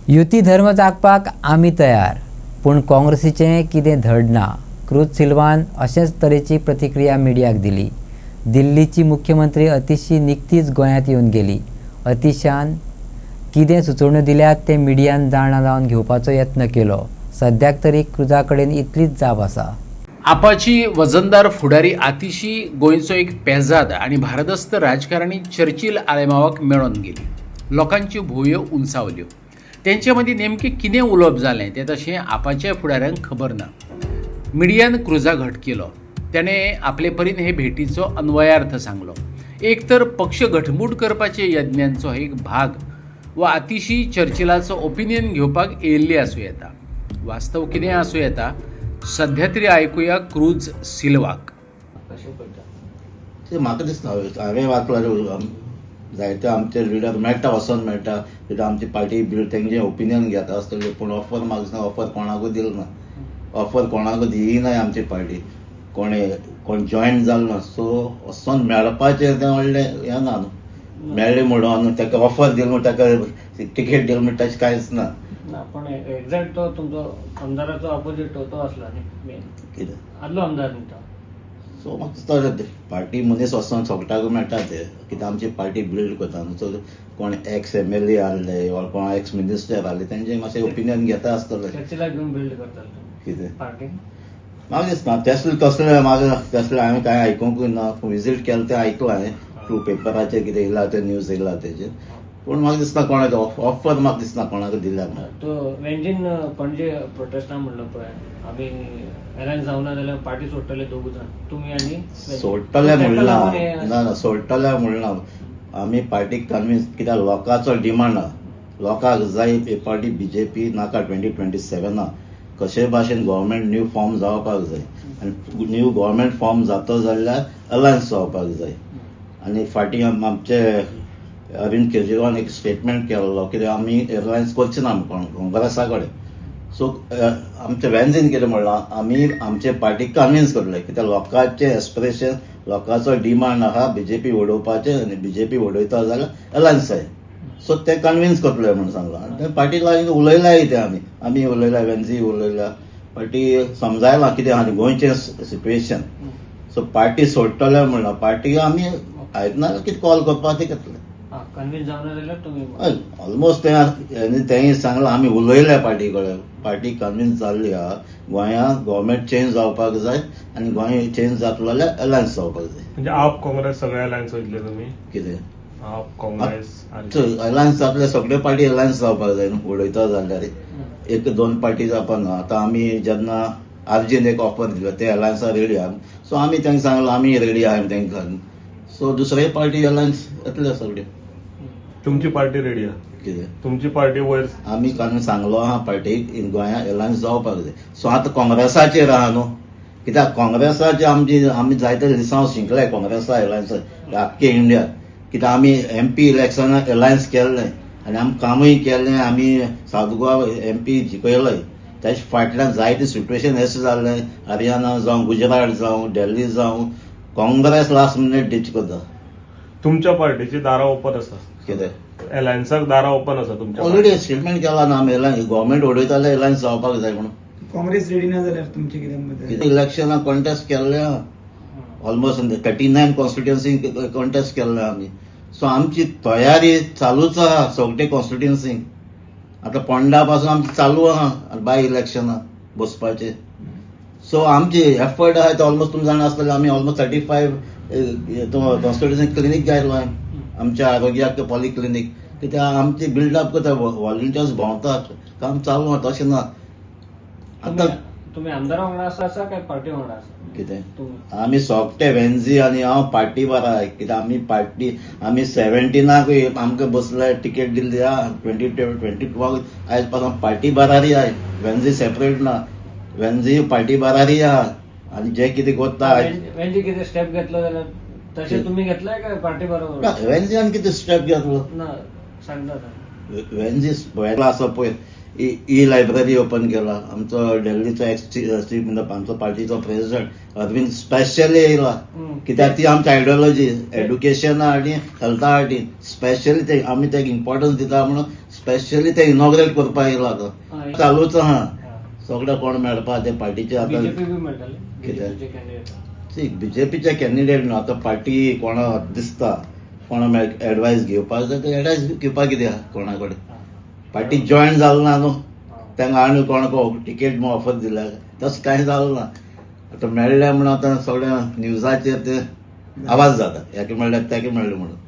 युती धर्म जागपाक आमी तयार, पूण काँग्रेसीचें कितें धड ना. क्रूज सिल्वान अशेच तरेची प्रतिक्रिया मिडियाक दिली. दिल्लीची मुख्यमंत्री अतिशी निकतीच गोंयांत येवन गेली. अतिशान कितें सुचोवण्यो दिल्यात ते मिडियान जाणा जावन घेवपाचो यत्न केलो. सद्याक तरी क्रुजा कडेन इतलीच जाप आसा. आपाची वजनदार फुडारी आतिशी गोंयचो एक पेजाद आनी भारदस्त राजकारणी चर्चिल आलेमावाक मेळोन गेली. लोकांच्यो भोवयो उंचावल्यो. तेंचे मदीं नेमकें कितें उलोवप जालें तें तशें आपाच्या फुडाऱ्यांक खबर ना. मिडियान क्रुजा घट केलो. तेणें आपले परीन हे भेटीचो अन्वयार्थ सांगलो. एक तर पक्ष घटमूट करपाचे यत्नांचो एक भाग वा आतिशी चर्चिलाचो ओपिनियन घेवपाक येयल्ली आसूं येता. वास्तव कितें आसूं येता सध्या तरी आयकुया क्रूज सिल्वाक. ते म्हाका दिसना हांवें वाचला जायते आमचे लिडर मेळटा वचोन मेळटा कित्याक आमची पार्टी बिल्ड तेंचें ओपिनियन घेता आसतलें पूण ऑफर म्हाका दिसना ऑफर कोणाकूय दिलो ना. ऑफर कोणाकूय दिनाय आमची पार्टी. कोण जॉयन जालो ना. सो वचोन मेळपाचें तें व्हडलें हें ना न्हू. मेळ्ळें म्हणून ताका ऑफर दिली म्हूण ताका टिकेट दिली म्हूण तशें कांयच ना. पण एक्झॅक्ट तो तुमचो आमदाराचो ऑपोजीट तो असला न्ही मेन कितें आदलो आमदार न्ही तो. सो म्हाका दिसता पार्टी मनीस वचोन सोगटाक मेळटा ते कित्याक आमची पार्टी बिल्ड करता न्हू. सो कोण एक्स MLA आहले वा कोण एक्स मिनिस्टर आहले तेंचे मातशें ओपिनियन घेता आसतले. चर्चिला घेवन बिल्ड करताले कितें पार्टी. म्हाका दिसना तसलें म्हाका तसलें हांवें कांय आयकूंकूय ना. विजीट केलें तें आयकलां हांवें थ्रू पेपराचेर कितें येयला तें न्यूज येयला तेजेर. पूण म्हाका दिसना कोणाक ऑफर म्हाका दिसना कोणाक दिल्या ना. तो वेंजीन पणजे प्रोटेस्टाक म्हणलो पळय आमी अलायन्स जावना जाल्यार पार्टी सोडटले दोगूय जाण तुमी आनी सोडटले म्हणला ना सोडटले म्हणला. आमी पार्टीक कन्विन्स कित्याक लोकांचो डिमांड आहा. लोकांक जाय ही पार्टी BJP नाका 2027 कशे भाशेन गव्हर्मेंट न्यू फॉर्म जावपाक जाय आनी न्यू गव्हर्मेंट फॉर्म जाता जाल्यार अलायन्स जावपाक जाय. आनी फाटीं आमचे अरविंद केजरीवाल एक स्टेटमेंट केल्लो कित्याक आमी अलायन्स करचे ना काँग्रेसा कडेन. सो आमचे वेन्जीन कितें म्हणलां आमी आमचे पार्टीक कन्विन्स करतले कित्याक लोकांचे एस्पिरेशन लोकांचो डिमांड आहा BJP वडोवपाचें आनी BJP वडयता जाल्यार अलायन्स जाय. सो ते कन्विन्स करतले म्हणून सांगलां. पार्टी लागीं उलयलाय ते आमी उलयला वेन्जी उलयला पार्टी समजायलां कितें आहा गोंयचें सिच्युएशन. सो पार्टी सोडटले म्हणलां पार्टी आमी आयकना कितें कॉल करपा ते घेतले. कन्विन्स जावना जाल्यार तुमी ऑलमोस्ट तेंय सांगलां आमी उलयल्या पार्टी कडेन. पार्टी कन्विन्स जाल्ली आहा गोंयांत गव्हर्मेंट चेंज जावपाक जाय आनी गोंय चेंज जातलो जाल्यार अलायन्स जावपाक जाय. म्हणजे आप काँग्रेस सगळे अलायन्स वयतले तुमी कितें आप काँग्रेस अलायन्स जातले सगळे पार्टी अलायन्स जावपाक जाय न्हू उडयता जाल्यार. एक दोन पार्टी जावपाना. आतां आमी जेन्ना आर्जीन एक ऑफर दिलो ते अलायन्सा रेडी आहा. सो आमी तांकां सांगलां आमी रेडी आहा तांकां. सो दुसरे पार्टी अलायन्स येतले सगळे. तुमची पार्टी रेडी आहा. कितें तुमची पार्टी वयर आमी सांगलो आहा पार्टीक इन गोंयांत अलायन्स जावपाक जाय. सो आतां काँग्रेसाचेर आहा न्हू कित्याक काँग्रेसाचे आमी जायते दिसा शिंकले काँग्रेसा अलायन्स आख्खे इंडियात कित्याक आमी MP इलेक्शनाक अलायन्स केल्लें आनी आमी कामूय केल्लें. आमी सावथ गोवा MP जिखयलय. तेच्या फाटल्यान जायते सिच्युएशन अशें जाल्लें हरियाणा जावं गुजरात जावं दिल्ली जावं काँग्रेस लास्ट मिनिट डीच करता. तुमच्या पार्टीची दारां ओपन आसा. कितें अलायन्साक दारां ओपन आसा तुमच्या. ऑलरेडी स्टेटमेंट केला ना आमी गव्हर्मेंट उडयता जाल्यार अलायन्स जावपाक जाय म्हणून. काँग्रेस रेडी ना जाल्यार तुमचे कितें इलेक्शनाक कॉन्टेस्ट केल्ले ऑलमोस्ट 39 कॉन्स्टिट्युएन्सी कॉन्टेस्ट केल्ले आमी. सो आमची तयारी चालूच आहा सगळे कॉन्स्टिट्युएन्सीक. आतां पोंडा पासून आमची चालू आहा बाय इलेक्शनाक बसपाचे. सो आमची एफर्ट आहा ते ऑलमोस्ट तुमी जाणा आसतले आमी ऑलमोस्ट 35 कॉन्स्टिट्युएन्सी क्लिनीक घायलो हांवें आमच्या आरोग्याक पॉलिक्लिनीक कित्याक आमची बिल्डअप करता व्हॉलंटियर्स भोंवतात काम चालू आहा तशें ना. आतां तुमी आमदारा वांगडा आसा काय पार्टी वांगडा आसा कितें आमी सोगटे वेन्जी आनी हांव पार्टी बारा कित्याक आमी पार्टी आमी 17ाकूय आमकां बसले टिकेट दिल्ली आहा 2022 आयज पासून पार्टी बारारी आहाय. वेन्जी सेपरेट ना. वेन्जी पार्टी बारारी आहा आनी जे कितें करता वेंजी कितें स्टेप घेतलो जाल्यार तशें तुमी घेतलाय काय पार्टी बरोबर वेन्जीन कितें स्टेप घेतलो ना सांगता. वेन्जी पळयला आसा पळय ई लायब्ररी ओपन केला. आमचो दिल्लीचो चीफ आमचो पार्टीचो प्रेसिडेंट अरविंद स्पेशली येयला कित्याक ती आमची आयडियोलॉजी एड्युकेशन आनी हेल्था खातीर स्पेशली आमी तेका इम्पॉर्टन्स दिता म्हणून स्पेशली ते इनॉग्रेट करपाक येयलो हय. आतां चालूच आहा सगळे कोण मेळपा ते पार्टीचे आतां बीजेपी बी मेळटले कितें? बीजेपीचे कॅन्डिडेट बीजेपीचे कॅन्डिडेट न्हू आतां पार्टी कोणा दिसता कोणा एडवायस घेवपाक जाय ते एडवायस घेवपाक कितें आहा कोणा कडेन पार्टी जॉयन जालो ना न्हू तांकां आनी कोणाक टिकेट ऑफर दिल्या तशें कांय जालें ना आतां मेळ्ळें म्हणून आतां सगळ्या न्यूजाचेर ते आवाज जाता हेका मेळ्ळे तेका मेळ्ळें म्हणून